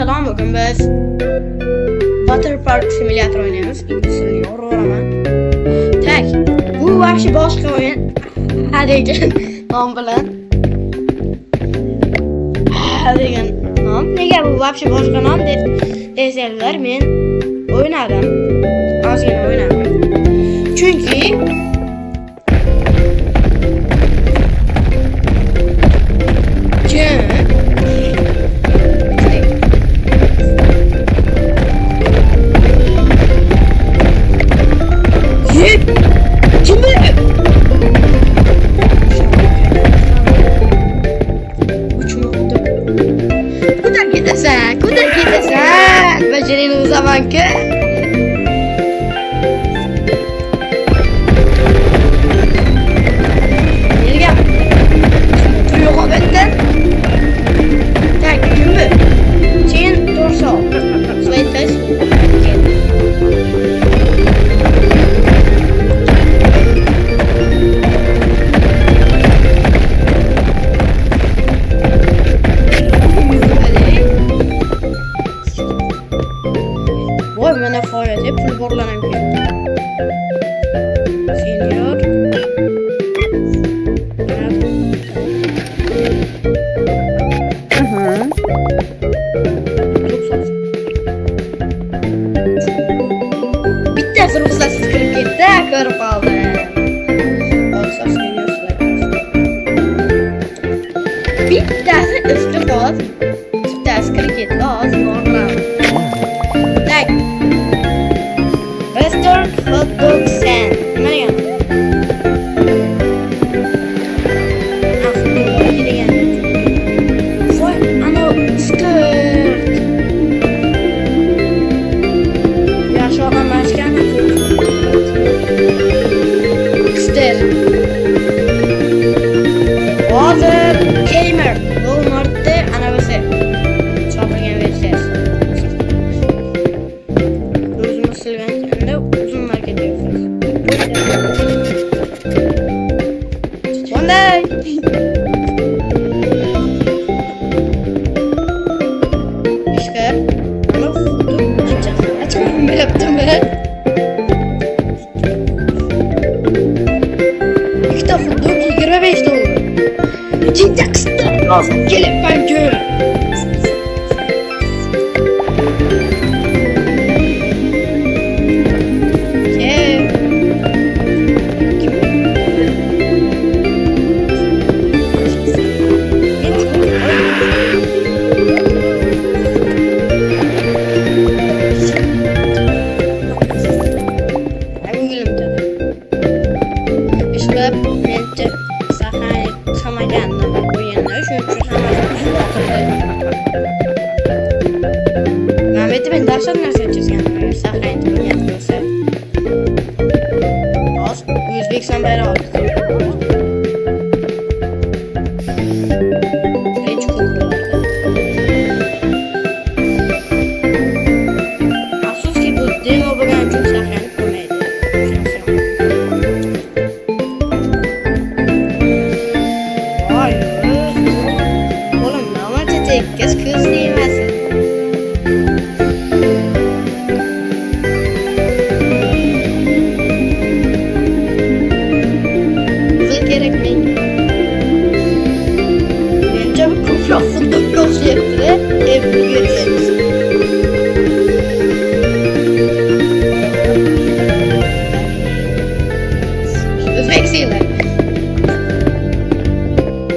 Selam, bugün biz Water Park Simulator oynuyoruz. İngilizce yoruyor ama. Tek, bu vahşi başka oyun. Hadi gel, nam bilen. Hadi gel, nam. Nega bu vahşi başka nam deseler men oynadım. Azgın oynadım. Çünkü Becerin o zaman ki gel gel duruyor o benden tak cümle çin torso slide test Voy bana faaliyet hep full borlanan ki. Senior. Bitti ruhsatsız kırıp gitti. Kırıp aldı. Ruhsatsız geliyorsun. Bitti üstü koz. Bitti kırıp gitti. Az borlan. Tak. Western hot dog stand. Mana ya? Aslında gidiyor. Soy ano skirt. Ya şu an başkan. Skirt. Water gamer. Walmart'ta anabası. Çapırgen vereceğiz. Uzun market yapıyoruz. Monday. İşte ama açamam ben yaptım ben. İşte futbol 25 dolar. Cidden kısa. Lazım. Gelip ben gör. Mehmet'i ben dersen nasıl edeceğiz yani? Sahra'yı tüm yapıyorsa. Az, Özbekistan bayrağı aldı. Hiç kokuyorlardı. Afsus ki bu demo bugün çok Sahra'yı koymaydı. Hayır. Oğlum normalde tek kız diyemezsin. Bence bu kufra fındık konseptine evli görüyoruz. Özbeksiyle.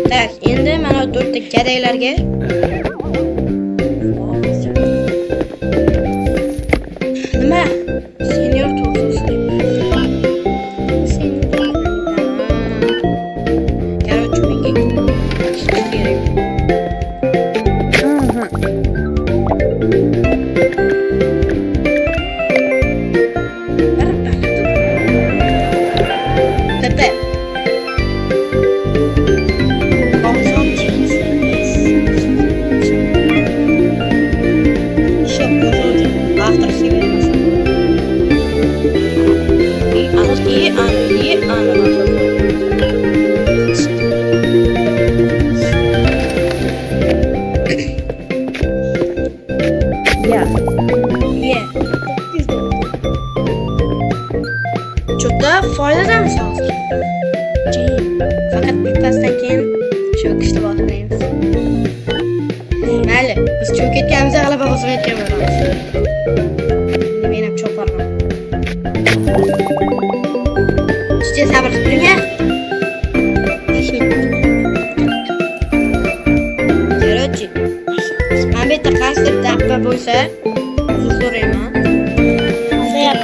Tak, endi mana 4 gadaylarga nima? Senior tursiz deb. Ya. Ye. Çok da faydadan mı sağlık? Fakat bir pastan keyin çok işte batırmayız. Mayli, biz çok ketganimizda g'alaba bosmayotgan bo'lamiz. Men ham choparman. Sizga sabr qiling a. Короче, mana bu yerda qaysi daqqa bo'lsa, uzr so'rayman. Ya.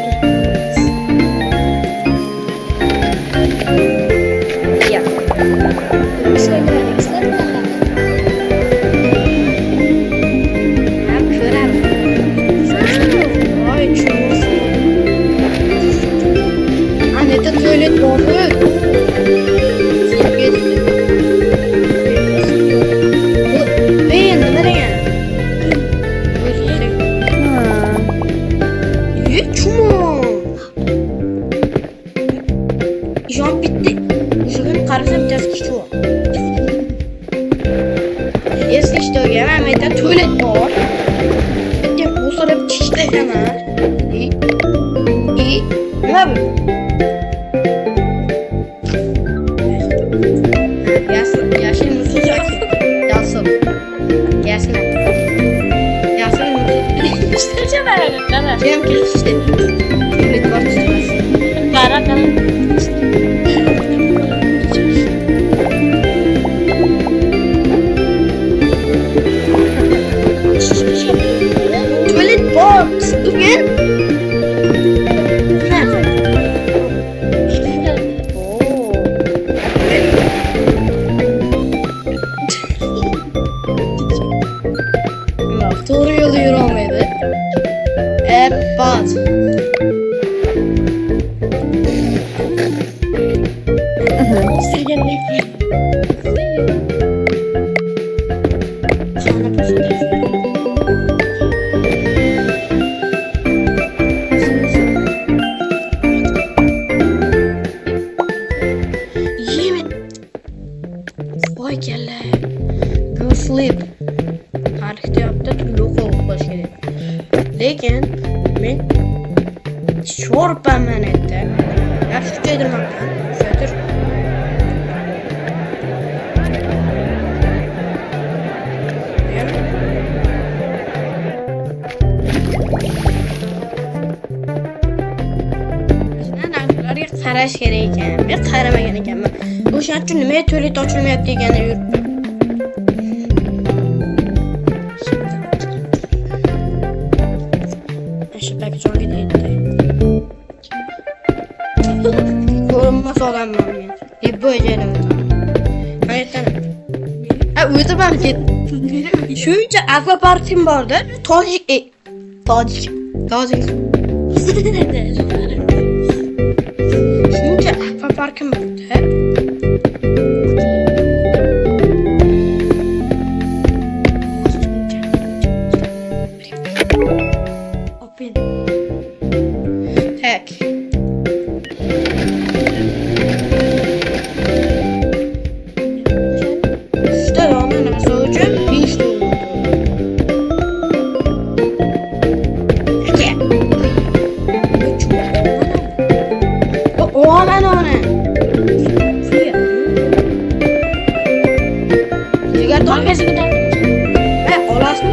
Ha, ko'ramiz. Voy, cho'si. Aneta tualet bormi? Nima degan? Чумо. Jon bitti. O'shaga qarasam bittasi kichik. Eski ishtoga mana bu yerda tualet bor. Bitta o'sirib tishlaysam. Nima bu? Yashil musul yoki yasil. Yashil. Yashil musul. İşte böyle. Kim işte. Tuvalet var işte. Barakal. Tuvalet box. Gel. Doğru yolu yürüyemedi. Evet. Vay kelle. Go sleep. Tarixda yaptı turli o'qib boshladi. Lekin men sho'rpaman edi. Yaxshi tushaydirmoqman. Tushaydir. Narsalarga qarash kerak ekan. Men qaramagan ekanman. O'shaning uchun nimaga to'let ochilmayapti ekanini yuribdim. Şöyle çok gideydi. Korunmaz olan mı? Hep bu ecelim. Hayattan. Uyutamam ki. Şunca akvaparkım vardı. Tacik. Şunca akvaparkım vardı. Tek. İşte onun nasıl olacak? Hiç de olmadı. O hemen o ne? Sigar dolması gider. Olasın.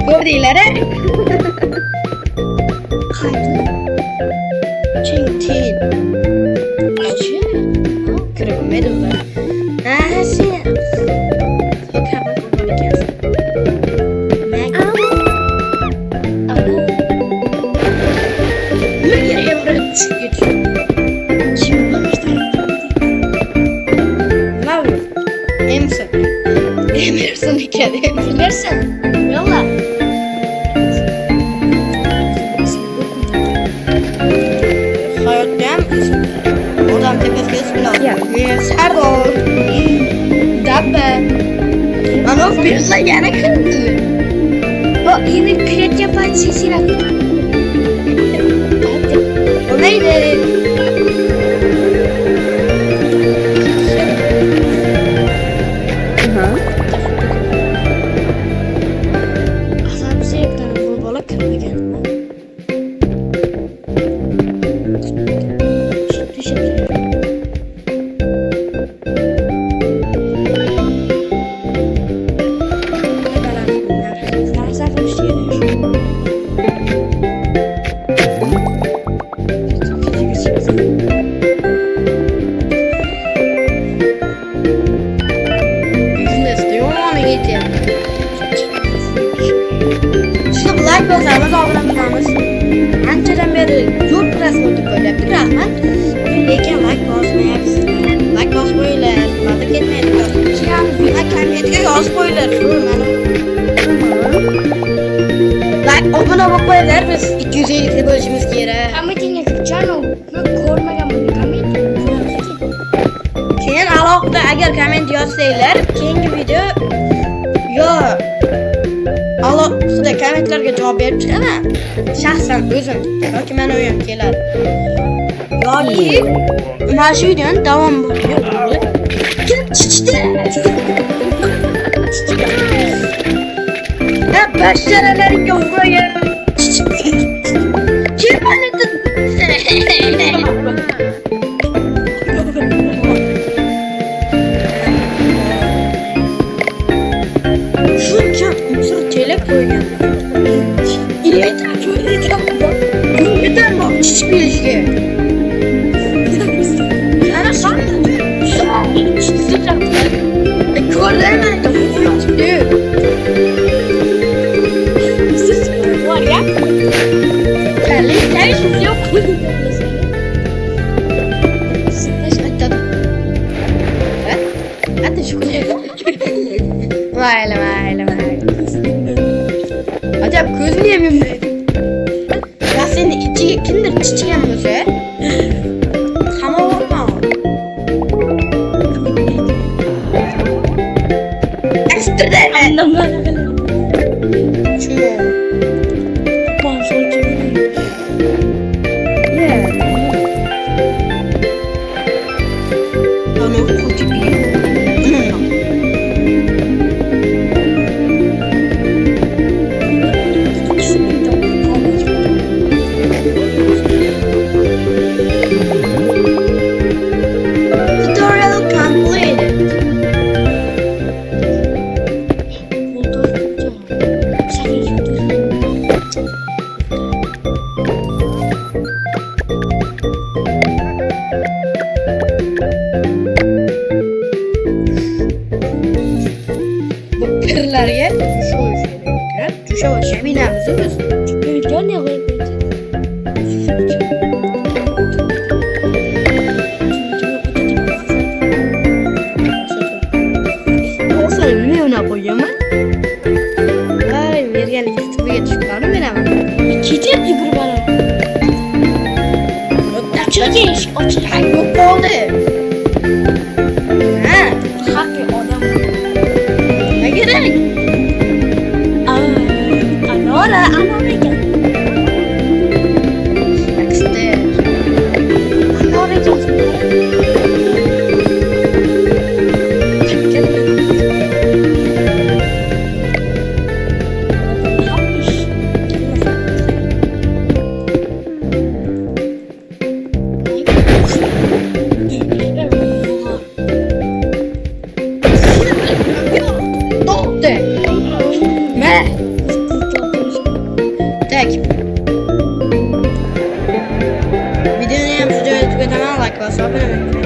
Gördüğüleri Çintin Kırık medal Nasıl Emerson hikaye bilirsin. Yolla. Hayat Serdar. Dabbe. Ana pizza yana kirdi. O yine kredi yapan sesini alıyor. O neydi? Asal bize yaptan bu balık kırmagan. Şunu like bosamiz obunamiz. Anchadan beri yo'l transporti bo'lyapti. Rahmat. Lekin like bosmayapsizlar. Like bosib qo'yinglar. Vaqt ketmaydi. Kommentga yozib qo'yinglar. Like obuna bo'lib qo'yinglar. Biz 250 ta bo'lishimiz kerak. Kommentingiz chano ko'rmagan komment. Keyin alohida agar komment yozsanglar, keyingi video yo alohida kommentlarga javob berib chiqaman. Shaxsan o'zim yoki meni uyim keladi. Yoki mana shu videoni davom bo'ladi. Chichdi. Ya başarılarga uğrayın. Kim anladın? Şunca unsur telek koygan. İlmetan şöyle bak. Neden bak çiçek bir ilişki. Yana sandım. Çiçek yaptılar. Körlerine de diyor. Var ya. Terlik yok. Hadi şu Vay vay. Acaba göz niye bilmiyorum? Ya senin içi kimdir çiçeğin müze? Tamam olma. Ekstra de. Şu. Bana kötü bir Tutorial completed. Bu kırlarga shu kirib, tusha o'shaminamiz biz. Ne var? Olsa nima o'ynab qo'yaman? Voy, merganlik YouTube'ga tushib qoldim men ham. Ketib yugurib boraman. Ochilgan eshik ochilgan yo'q bo'ldi. Ha, Haqqi odam. nima kerak? Anora ekan. Yaxshida. Anora ekan. To'xta. Ma. Tak. Videoni ham shu joyda tugataman, like bosib, obuna bo'ling.